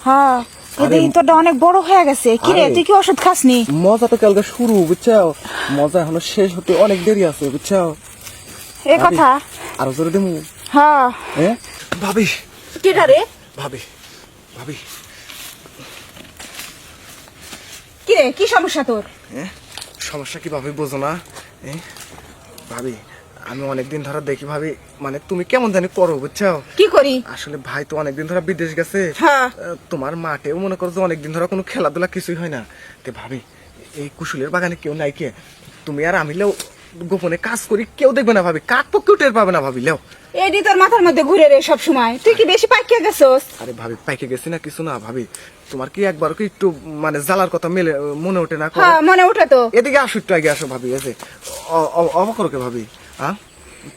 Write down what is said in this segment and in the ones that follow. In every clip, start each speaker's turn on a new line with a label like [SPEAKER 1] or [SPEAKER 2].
[SPEAKER 1] হ্যাঁ এই তোরটা অনেক বড় হয়ে গেছে। কি রে তুই কি ওষুধ খাসনি?
[SPEAKER 2] মজা তো কালকে শুরু, বুঝছো? মজা এখনো শেষ হতে অনেক দেরি আছে, বুঝছো?
[SPEAKER 1] এই কথা
[SPEAKER 2] আরো জোরে দেবো।
[SPEAKER 1] হ্যাঁ
[SPEAKER 2] ভাবি
[SPEAKER 1] কেটা রে?
[SPEAKER 2] ভাবি ভাবি
[SPEAKER 1] কি রে কি সমস্যা তোর?
[SPEAKER 2] সমস্যা কি ভাবি বোঝো না? ভাবি আমি অনেকদিন ধরে দেখি ভাবি, মানে তুমি কেমন জানি করো, বুঝছো?
[SPEAKER 1] কি করি?
[SPEAKER 2] আসলে ভাই তো অনেকদিন ধরে বিদেশ গেছে।
[SPEAKER 1] হ্যাঁ
[SPEAKER 2] তোমার মাঠেও মনে করো যে অনেকদিন ধরে কোনো খেলাধুলা কিছুই হয় না। তে ভাবি এই কুশুলের বাগানে কেউ নাই কে? তুমি আর আমি লেও গোপনে কাজ করি, কেউ দেখবে না ভাবি, কাক পক্ষেও টের পাবে না ভাবি। লেও
[SPEAKER 1] এডি তোর মাথার মধ্যে ঘুরে রে সব সময়। তুই কি বেশি পাইকে গেছস?
[SPEAKER 2] আরে ভাবি পাইকে গেছি না কিছু না ভাবি, তোমার কি একবার কি একটু মানে জ্বালার কথা মনে ওঠে না?
[SPEAKER 1] হ্যাঁ মনে ওঠে তো।
[SPEAKER 2] এদিকে আসো, একটু আগে আসো ভাবি। এসে অবকরকে ভাবি, হ্যাঁ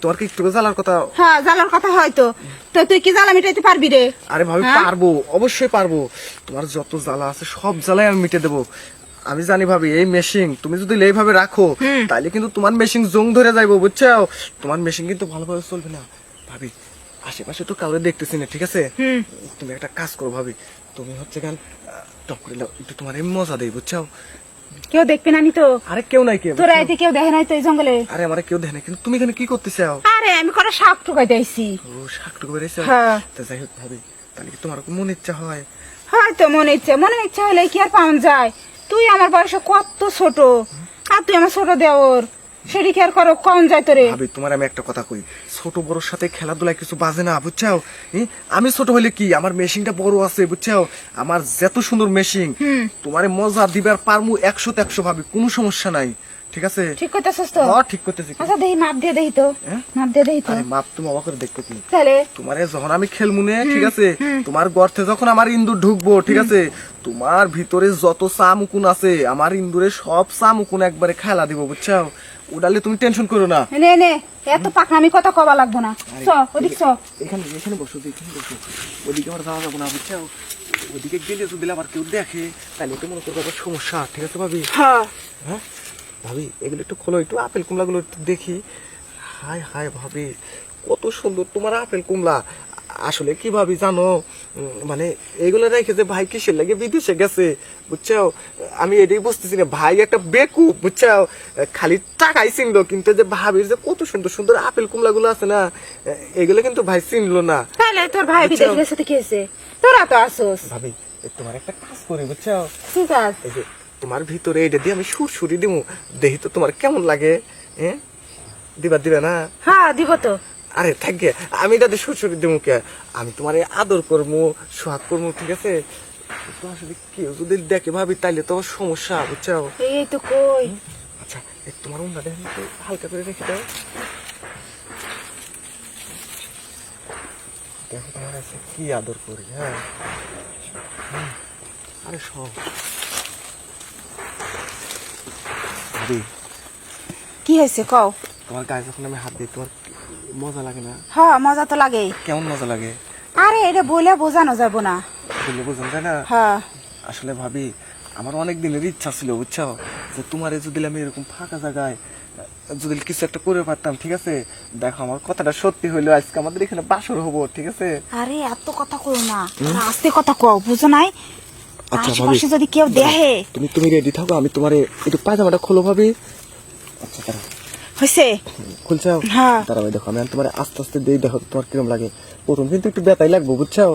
[SPEAKER 2] তোমার কি একটু জ্বালার কথা?
[SPEAKER 1] হ্যাঁ জ্বালার কথা হয়তো। তো তুই কি জ্বালা মিটাইতে পারবি রে?
[SPEAKER 2] আরে ভাবি পারবো, অবশ্যই পারবো। তোমার যত জ্বালা আছে সব জ্বালাই আমি মিটে দেবো। আমি জানি ভাবি এই মেশিন তুমি যদি এইভাবে রাখো তাহলে কিন্তু তোমার মেশিন জং ধরে যাইবো, বুঝছো? তোমার মেশিন কিন্তু ভালোভাবে চলবে না ভাবি। আশেপাশে তো কাউরে দেখতেছি না, ঠিক আছে? তুমি একটা কাজ করো ভাবি, তুমি হচ্ছে গান টপ করে দাও, একটু তোমার এই মজা দেই, বুঝছো?
[SPEAKER 1] কেউ দেখবে না নি তো?
[SPEAKER 2] আরে কেউ নাই কে?
[SPEAKER 1] তোরা এতে কেউ দেখে নাই তো এই জঙ্গলে?
[SPEAKER 2] আরে আমার কেউ দেখে না, কিন্তু তুমি এখানে কি করতে চাও?
[SPEAKER 1] আরে আমি কটা শাক ঠুকাইতে আইছি।
[SPEAKER 2] ও শাকটুকু বেরিয়েছে?
[SPEAKER 1] হ্যাঁ
[SPEAKER 2] তা যাই হোক ভাবি, তাহলে কি তোমার মনে ইচ্ছা হয়?
[SPEAKER 1] হয়তো মনে ইচ্ছা হলে কি আর পাওয়া যায়? তুই আমার বয়সে কত ছোট, আর তুই আমার ছোট দেওর, সেটি কি আর করো কম যায় তোরে?
[SPEAKER 2] ভাবি তোমার আমি একটা কথা কই, ছোট বড়র সাথে খেলাধুলায় কিছু বাজে না, বুঝছো? আমি ছোট হইলে কি, আমার মেশিনটা বড় আছে, বুঝছো? আমার যত সুন্দর মেশিন, তোমারে মজা দিবার পারমু 100তে 100 ভাবি, কোনো সমস্যা নাই, ঠিক আছে?
[SPEAKER 1] ঠিক করতেছস তো?
[SPEAKER 2] হ্যাঁ ঠিক করতেছি।
[SPEAKER 1] আচ্ছা দেই মাপ দিয়ে দেই তো, মাপ দিয়ে দেই তো।
[SPEAKER 2] আরে মাপ তুমি অবাক করে দেখতে কি?
[SPEAKER 1] তাহলে
[SPEAKER 2] তোমারে যখন আমি খেলমুনে, ঠিক আছে, তোমার গর্তে যখন আমার ইন্দুর ঢুকবো, ঠিক আছে, তোমার ভিতরে যত চামুকুন আছে আমার ইন্দুরে সব চামুকুন একবারে খেলা দিব, বুঝছো? ওডালে তুমি টেনশন করো না।
[SPEAKER 1] নে নে এত পাকনামি কথা কবা লাগবো না। চ ওদিক চ।
[SPEAKER 2] এখানে এখানে বসো, এখানে বসো। ওদিকে আমার যাওয়া যাবো না, বুঝছো? ওদিকে গেলে যদি আবার কেউ দেখে তাহলে তো মনে করবো আবার সমস্যা, ঠিক আছে ভাবি?
[SPEAKER 1] হ্যাঁ
[SPEAKER 2] হ্যাঁ ভাবি এগুলো একটু খোলো, একটু আপেল কুমলা গুলো একটু দেখি। হাই হাই ভাবি কত সুন্দর তোমার আপেল কুমলা। আসলে কি ভাবি জানো, মানে এগুলো রেখে যে ভাই কিসের লাগে বিদেশে গেছে, বুঝছো? আমি এটাই বুঝতেছি না, ভাই একটা বেকুব, বুঝছো? খালি টাকাই চিনলো, কিন্তু যে ভাবির যে কত সুন্দর সুন্দর আপেল কুমলা গুলো আছে না, এগুলো কিন্তু ভাই চিনলো না।
[SPEAKER 1] তাহলে তোর ভাই বিদেশ গেছে তো কি হয়েছে? তোরা তো আসোস।
[SPEAKER 2] ভাবি তোমার একটা কাজ করি, বুঝছো?
[SPEAKER 1] ঠিক আছে
[SPEAKER 2] এই যে তোমার ভিতরে এটা দিয়ে আমি সুরসুরি দিব, দেখি তো তোমার কেমন লাগে। দিবা না?
[SPEAKER 1] হ্যাঁ দিব তো।
[SPEAKER 2] আরে থাকে, আমি এটাতে সুরসুরি দিব কে? আমি তোমার আদর করবো, সোহাগ করবো, ঠিক আছে? তো আসলে কেউ যদি দেখে ভাবি তাইলে তো আবার সমস্যা, বুঝছো?
[SPEAKER 1] এই তো কই।
[SPEAKER 2] আচ্ছা তোমার অন্য দেখেন তো হালকা করে রেখে দাও, দেখো তোমার কাছে কি আদর করি। হ্যাঁ আরে সব ভাবি
[SPEAKER 1] কি হয়েছে কও?
[SPEAKER 2] তোমার গায়ে যখন আমি হাত দিই তোমার মজা লাগে না?
[SPEAKER 1] হ্যাঁ মজা তো লাগেই।
[SPEAKER 2] কেমন মজা লাগে?
[SPEAKER 1] আরে এটা বলে বোঝানো যাবো না।
[SPEAKER 2] বললে বোঝেন তাই না?
[SPEAKER 1] হ্যাঁ
[SPEAKER 2] আসলে ভাবি আমার অনেক দিনের ইচ্ছা ছিল, বুঝছো, যে তোমার যদি আমি এরকম ফাঁকা জায়গায় যদি কিছু একটা করে পারতাম, ঠিক আছে? দেখো আমার কথাটা সত্যি হইলো, আজকে আমাদের এখানে বাসর হবো, ঠিক আছে?
[SPEAKER 1] আরে এত কথা কও না, আস্তে কথা কও, বুঝো নাই?
[SPEAKER 2] আচ্ছা ভাবি
[SPEAKER 1] আশেপাশে যদি কেউ দেখে।
[SPEAKER 2] তুমি রেডি থাকো, আমি তোমার একটু পায়জামাটা খোলো ভাবি। আচ্ছা তারা
[SPEAKER 1] হয়েছে
[SPEAKER 2] খুলছো?
[SPEAKER 1] হ্যাঁ
[SPEAKER 2] তারা ভাই দেখো আমি তোমার আস্তে আস্তে দিয়ে দেখো তোমার কিরম লাগে। প্রথম কিন্তু একটু ব্যথাই লাগবো, বুঝছো?